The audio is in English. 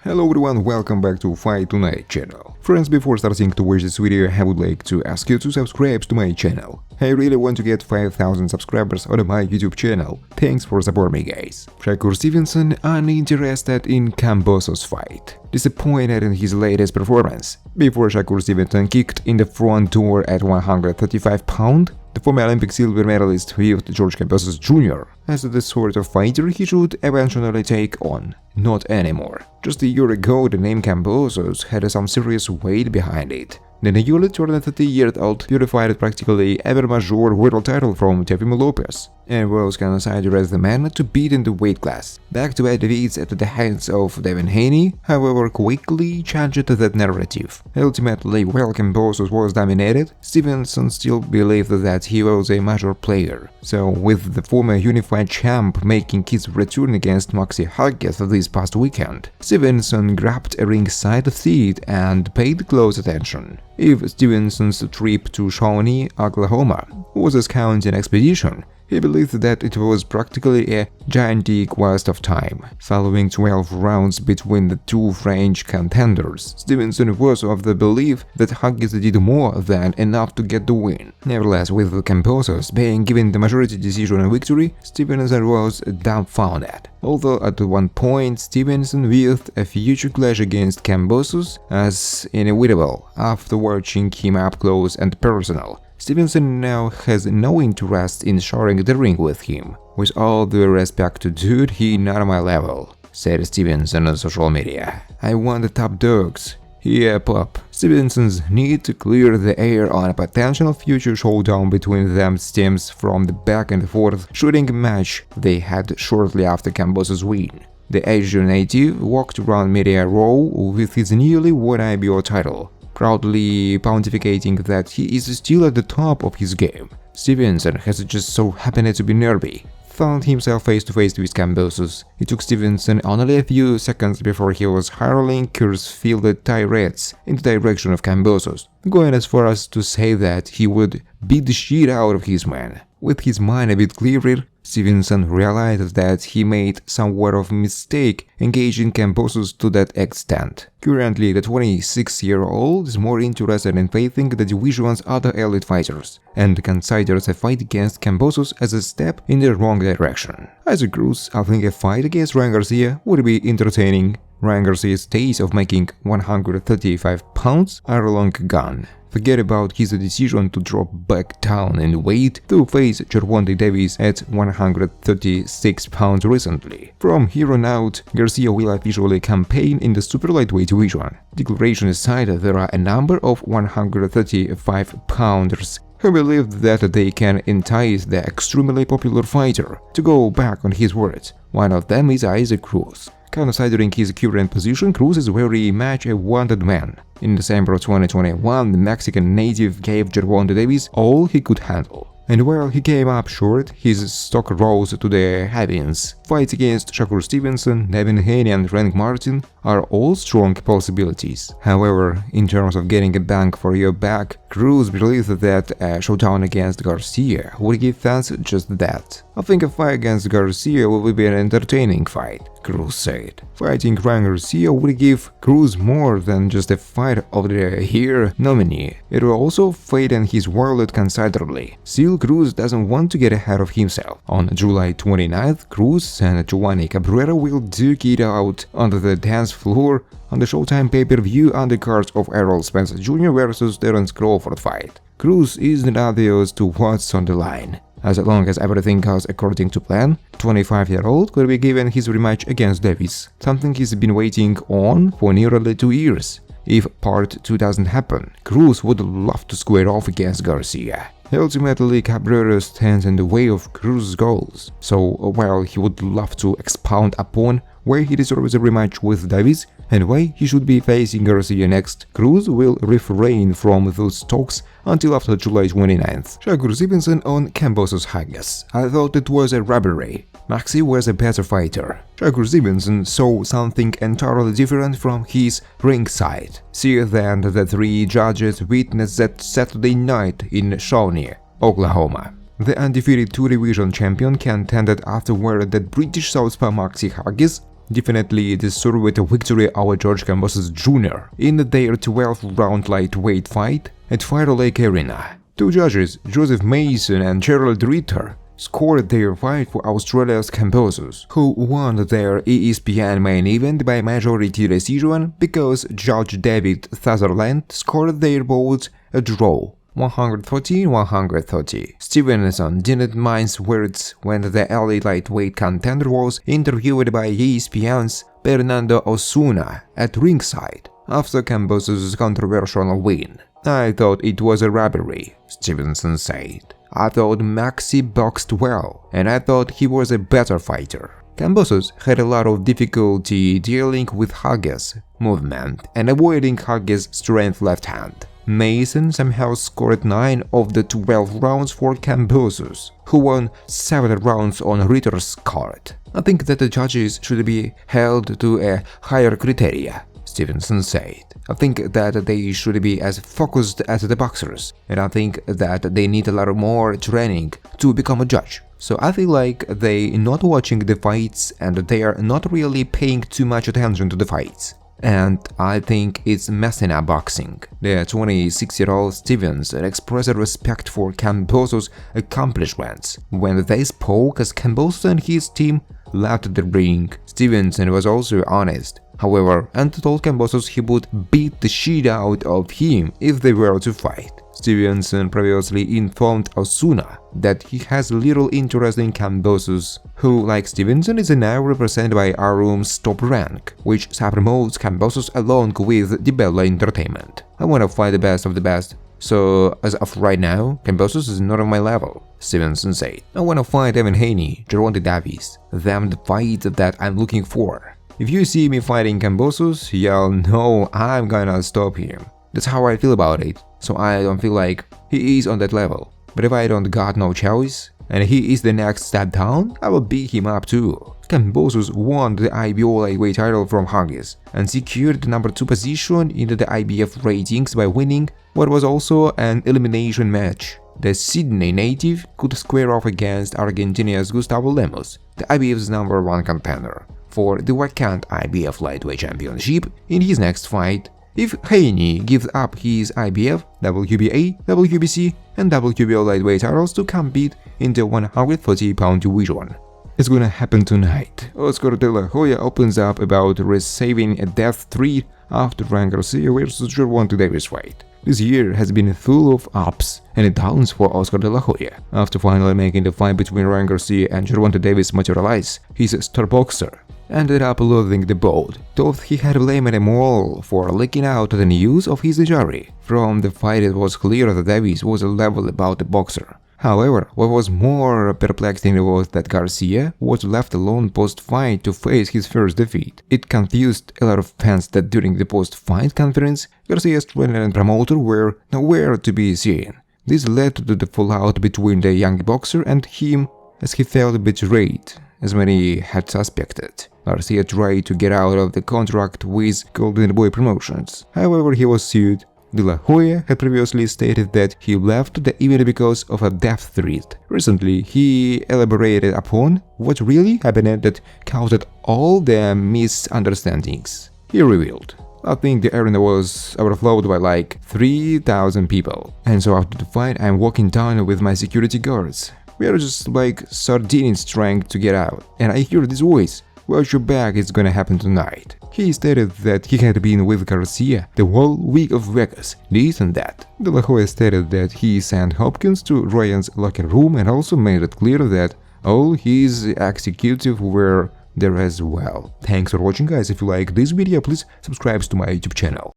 Hello everyone, welcome back to Fight Tonight channel. Friends, before starting to watch this video, I would like to ask you to subscribe to my channel. I really want to get 5,000 subscribers on my YouTube channel. Thanks for supporting me, guys. Shakur Stevenson uninterested in Kambosos fight. Disappointed in his latest performance. Before Shakur Stevenson kicked in the front door at 135 pounds, the former Olympic silver medalist viewed George Kambosos Jr. as the sort of fighter he should eventually take on. Not anymore. Just a year ago, the name Kambosos had some serious weight behind it. The newly turned 30-year-old purified practically ever major world title from Teofimo Lopez and was considered as the man to beat in the weight class. Back-to-back defeats at the hands of Devin Haney, however, quickly changed that narrative. Ultimately, while Kambosos was dominated, Stevenson still believed that he was a major player. So, with the former unified champ making his return against Maxi Hughes this past weekend, Stevenson grabbed a ringside seat and paid close attention. If Stevenson's trip to Shawnee, Oklahoma, was a scouting expedition, he believed that it was practically a gigantic waste of time. Following 12 rounds between the two French contenders, Stevenson was of the belief that Hughes did more than enough to get the win. Nevertheless, with Kambosos being given the majority decision victory, Stevenson was dumbfounded. Although at one point Stevenson viewed a future clash against Kambosos as inevitable after watching him up close and personal, Stevenson now has no interest in sharing the ring with him. With all due respect to dude, he not my level, said Stevenson on social media. I want the top dogs. Yeah, pup. Stevenson's need to clear the air on a potential future showdown between them stems from the back and forth shooting match they had shortly after Kambosos' win. The Asian native walked around media row with his newly won IBO title, proudly pontificating that he is still at the top of his game. Stevenson has just so happened to be nervy. Found himself face-to-face with Kambosos. It took Stevenson only a few seconds before he was hurling curse-filled tirades in the direction of Kambosos, going as far as to say that he would beat the shit out of his man. With his mind a bit clearer, Stevenson realized that he made somewhat of a mistake engaging Kambosos to that extent. Currently, the 26-year-old is more interested in facing the division's other elite fighters, and considers a fight against Kambosos as a step in the wrong direction. As a Cruz, I think a fight against Ryan Garcia would be entertaining. Ryan Garcia's days of making 135 pounds are long gone. Forget about his decision to drop back down in weight to face Gervonta at 136 pounds recently. From here on out, Garcia will officially campaign in the super lightweight division. Declaration aside, there are a number of 135-pounders who believe that they can entice the extremely popular fighter to go back on his words. One of them is Isaac Cruz. Considering his current position, Cruz is very much a wanted man. In December 2021, the Mexican native gave Gervonta all he could handle. And while he came up short, his stock rose to the heavens. Fights against Shakur Stevenson, Devin Haney and Rank Martin are all strong possibilities. However, in terms of getting a bang for your buck, Cruz believes that a showdown against Garcia would give fans just that. I think a fight against Garcia will be an entertaining fight, Cruz said. Fighting Ryan Garcia would give Cruz more than just a Fight of the Year nominee. It will also fatten his wallet considerably. Still, Cruz doesn't want to get ahead of himself. On July 29th, Cruz and Giovanni Cabrera will duke it out on the dance floor on the Showtime pay-per-view undercards of Errol Spence Jr. vs. Terence Crawford fight. Cruz is not obvious to what's on the line. As long as everything goes according to plan, the 25-year-old could be given his rematch against Davis, something he's been waiting on for nearly 2 years. If Part 2 doesn't happen, Cruz would love to square off against Garcia. Ultimately, Cabrera stands in the way of Cruz's goals, so while he would love to expound upon why he deserves a rematch with Davis and why he should be facing Garcia next, Cruz will refrain from those talks until after July 29th. Shakur Stevenson on Kambosos Hughes. I thought it was a robbery. Maxi was a better fighter. Shakur Stevenson saw something entirely different from his ringside. See then the three judges witnessed that Saturday night in Shawnee, Oklahoma. The undefeated two-division champion contended afterward that British southpaw Maxi Hughes definitely deserved a victory over George Kambosos Jr. in their 12-round lightweight fight at Fire Lake Arena. Two judges, Joseph Mason and Gerald Ritter, scored their fight for Australia's Kambosos, who won their ESPN main event by majority decision because Judge David Sutherland scored their bouts a draw, 130-130. Stevenson didn't mince words when the early lightweight contender was interviewed by ESPN's Fernando Osuna at ringside after Kambosos' controversial win. "I thought it was a robbery," Stevenson said. "I thought Maxi boxed well, and I thought he was a better fighter." Kambosos had a lot of difficulty dealing with Hughes' movement and avoiding Hughes' strength left hand. Mason somehow scored 9 of the 12 rounds for Kambosos, who won 7 rounds on Ritter's card. "I think that the judges should be held to a higher criteria," Stevenson said. "I think that they should be as focused as the boxers, and I think that they need a lot more training to become a judge. So I feel like they're not watching the fights and they are not really paying too much attention to the fights. And I think it's messing up boxing." The 26-year-old Stevenson expressed respect for Kambosos' accomplishments. When they spoke as Kambosos and his team left the ring, Stevenson was also honest, however, and told Kambosos he would beat the shit out of him if they were to fight. Stevenson previously informed Osuna that he has little interest in Kambosos, who, like Stevenson, is now represented by Arum's Top Rank, which promotes Kambosos along with Dibella Entertainment. "I want to fight the best of the best, so as of right now, Kambosos is not on my level," Stevenson said. "I want to fight Devin Haney, Gervonta Davis, them the fight that I'm looking for. If you see me fighting Kambosos, y'all know I'm gonna stop him. That's how I feel about it, so I don't feel like he is on that level. But if I don't got no choice, and he is the next step down, I will beat him up too." Kambosos won the IBO lightweight title from Hughes and secured the number 2 position in the IBF ratings by winning what was also an elimination match. The Sydney native could square off against Argentina's Gustavo Lemos, the IBF's number 1 contender, for the vacant IBF lightweight championship in his next fight. If Haney gives up his IBF, WBA, WBC and WBO lightweight titles to compete in the 140-pound division. It's gonna happen tonight. Oscar De La Hoya opens up about receiving a death threat after Ryan Garcia vs. Gervonta Davis fight. This year has been full of ups and downs for Oscar De La Hoya. After finally making the fight between Ryan Garcia and Gervonta Davis materialize, his star boxer ended up losing the bout, though he had blamed them all for leaking out the news of his injury. From the fight it was clear that Davis was a level about the boxer. However, what was more perplexing was that Garcia was left alone post-fight to face his first defeat. It confused a lot of fans that during the post-fight conference, Garcia's trainer and promoter were nowhere to be seen. This led to the fallout between the young boxer and him, as he felt betrayed, as many had suspected. Garcia tried to get out of the contract with Golden Boy Promotions, however he was sued. De La Hoya had previously stated that he left the event because of a death threat. Recently, he elaborated upon what really happened that caused all the misunderstandings. He revealed, "I think the arena was overflowed by like 3,000 people, and so after the fight I'm walking down with my security guards. We are just like sardines trying to get out, and I hear this voice, 'Watch your back, it's gonna happen tonight.'" He stated that he had been with Garcia the whole week of Vegas, this and that. De La Hoya stated that he sent Hopkins to Ryan's locker room and also made it clear that all his executives were there as well. Thanks for watching, guys. If you like this video, please subscribe to my YouTube channel.